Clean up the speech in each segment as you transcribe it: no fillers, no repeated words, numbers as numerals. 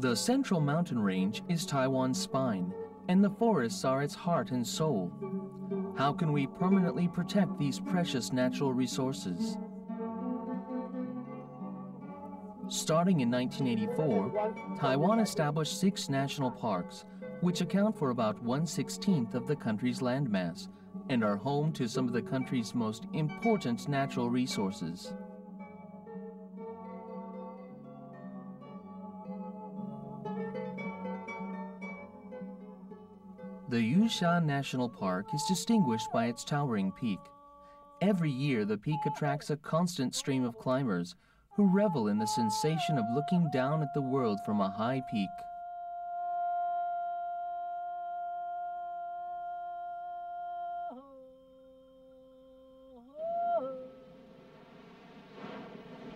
The Central Mountain Range is Taiwan's spine, and the forests are its heart and soul. How can we permanently protect these precious natural resources? Starting in 1984, Taiwan established 6 national parks, which account for about 1/16 of the country's landmass, and are home to some of the country's most important natural resources. The Yushan National Park is distinguished by its towering peak. Every year, the peak attracts a constant stream of climbers who revel in the sensation of looking down at the world from a high peak.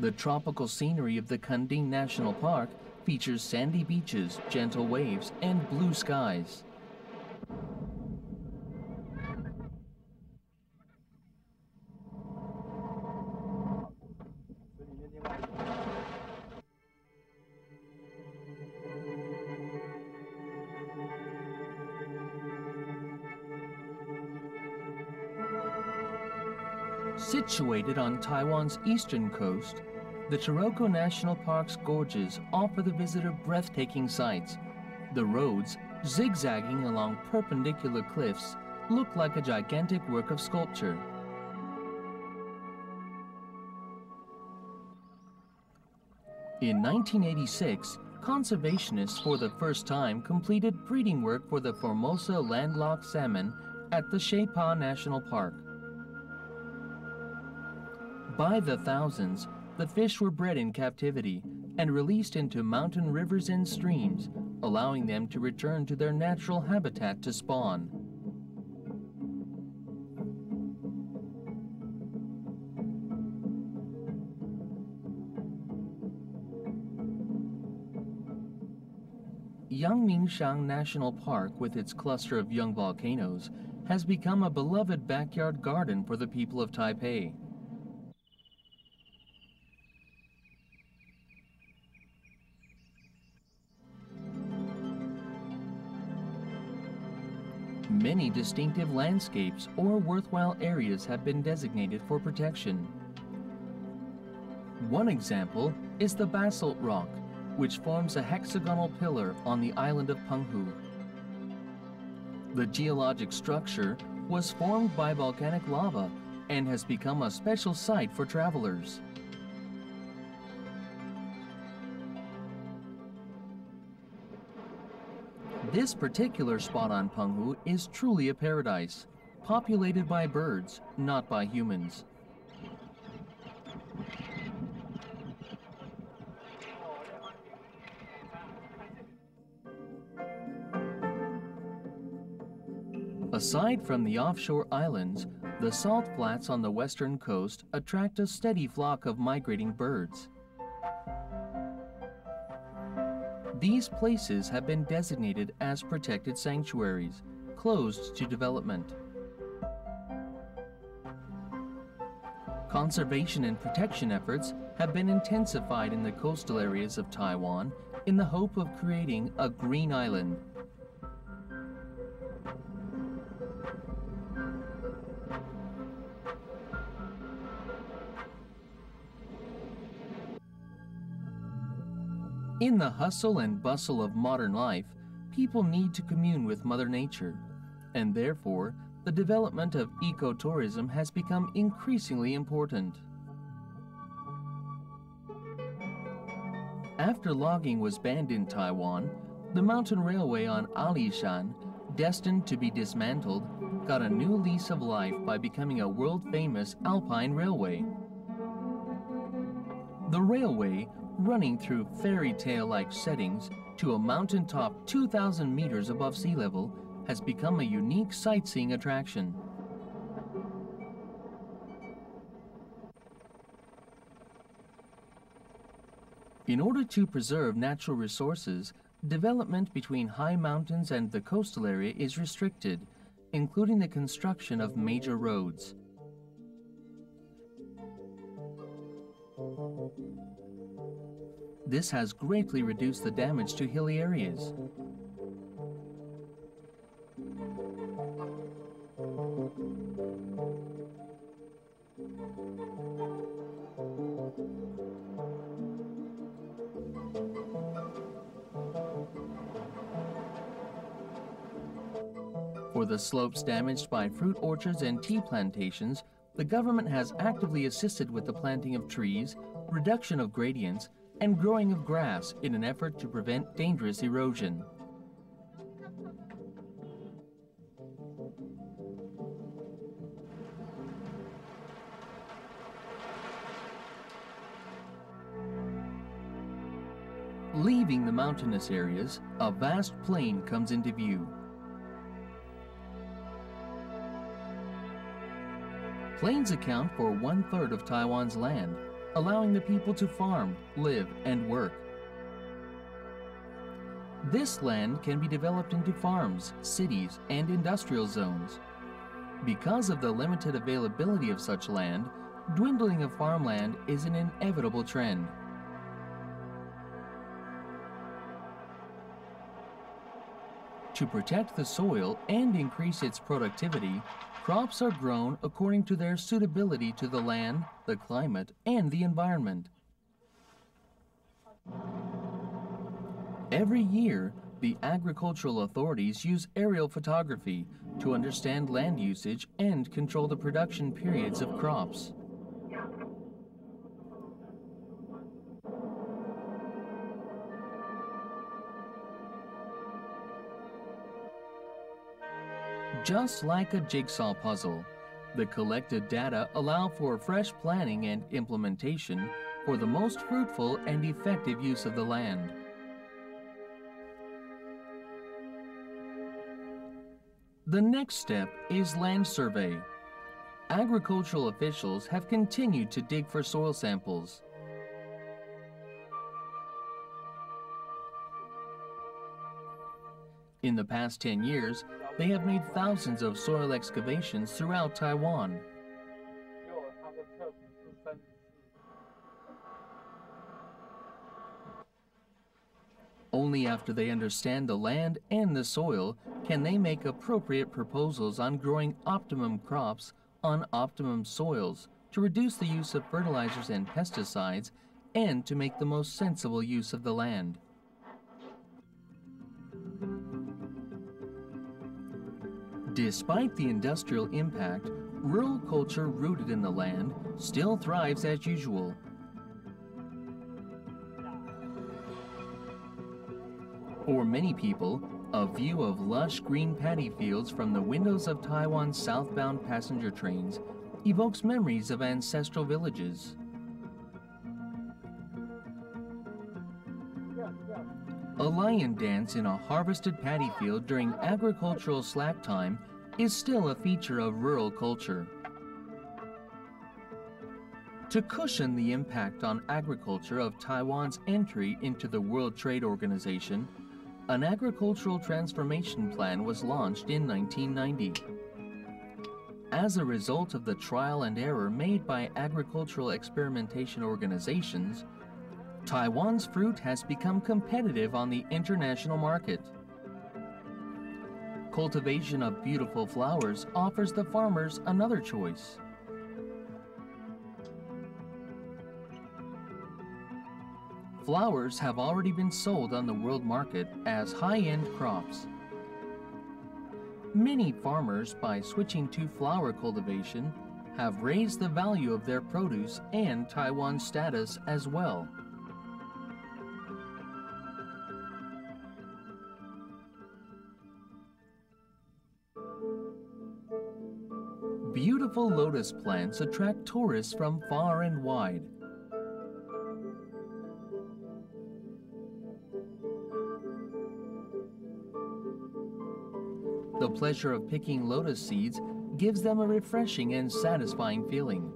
The tropical scenery of the Kanding National Park features sandy beaches, gentle waves, and blue skies. Situated on Taiwan's eastern coast, the Taroko National Park's gorges offer the visitor breathtaking sights. The roads, zigzagging along perpendicular cliffs, look like a gigantic work of sculpture. In 1986, conservationists for the first time completed breeding work for the Formosa landlocked salmon at the Sheipa National Park. By the thousands, the fish were bred in captivity and released into mountain rivers and streams, allowing them to return to their natural habitat to spawn. Ming Shang National Park, with its cluster of young volcanoes, has become a beloved backyard garden for the people of Taipei. Many distinctive landscapes or worthwhile areas have been designated for protection. One example is the basalt rock, which forms a hexagonal pillar on the island of Penghu. The geologic structure was formed by volcanic lava and has become a special site for travelers. This particular spot on Penghu is truly a paradise, populated by birds, not by humans. Aside from the offshore islands, the salt flats on the western coast attract a steady flock of migrating birds. These places have been designated as protected sanctuaries, closed to development. Conservation and protection efforts have been intensified in the coastal areas of Taiwan in the hope of creating a green island. In the hustle and bustle of modern life, people need to commune with Mother Nature, and therefore, the development of ecotourism has become increasingly important. After logging was banned in Taiwan, the mountain railway on Alishan, destined to be dismantled, got a new lease of life by becoming a world-famous Alpine Railway. The railway, running through fairy tale-like settings to a mountaintop 2,000 meters above sea level, has become a unique sightseeing attraction. In order to preserve natural resources, development between high mountains and the coastal area is restricted, including the construction of major roads. This has greatly reduced the damage to hilly areas. For the slopes damaged by fruit orchards and tea plantations, the government has actively assisted with the planting of trees, reduction of gradients, and growing of grass in an effort to prevent dangerous erosion. Leaving the mountainous areas, a vast plain comes into view. Plains account for 1/3 of Taiwan's land, allowing the people to farm, live, and work. This land can be developed into farms, cities, and industrial zones. Because of the limited availability of such land, dwindling of farmland is an inevitable trend. To protect the soil and increase its productivity, crops are grown according to their suitability to the land, the climate, and the environment. Every year, the agricultural authorities use aerial photography to understand land usage and control the production periods of crops. Just like a jigsaw puzzle, the collected data allow for fresh planning and implementation for the most fruitful and effective use of the land. The next step is land survey. Agricultural officials have continued to dig for soil samples. In the past 10 years, they have made thousands of soil excavations throughout Taiwan. Only after they understand the land and the soil can they make appropriate proposals on growing optimum crops on optimum soils to reduce the use of fertilizers and pesticides and to make the most sensible use of the land. Despite the industrial impact, rural culture rooted in the land still thrives as usual. For many people, a view of lush green paddy fields from the windows of Taiwan's southbound passenger trains evokes memories of ancestral villages. A lion dance in a harvested paddy field during agricultural slack time is still a feature of rural culture. To cushion the impact on agriculture of Taiwan's entry into the World Trade Organization, an agricultural transformation plan was launched in 1990. As a result of the trial and error made by agricultural experimentation organizations, Taiwan's fruit has become competitive on the international market. Cultivation of beautiful flowers offers the farmers another choice. Flowers have already been sold on the world market as high-end crops. Many farmers, by switching to flower cultivation, have raised the value of their produce and Taiwan's status as well. Beautiful lotus plants attract tourists from far and wide. The pleasure of picking lotus seeds gives them a refreshing and satisfying feeling.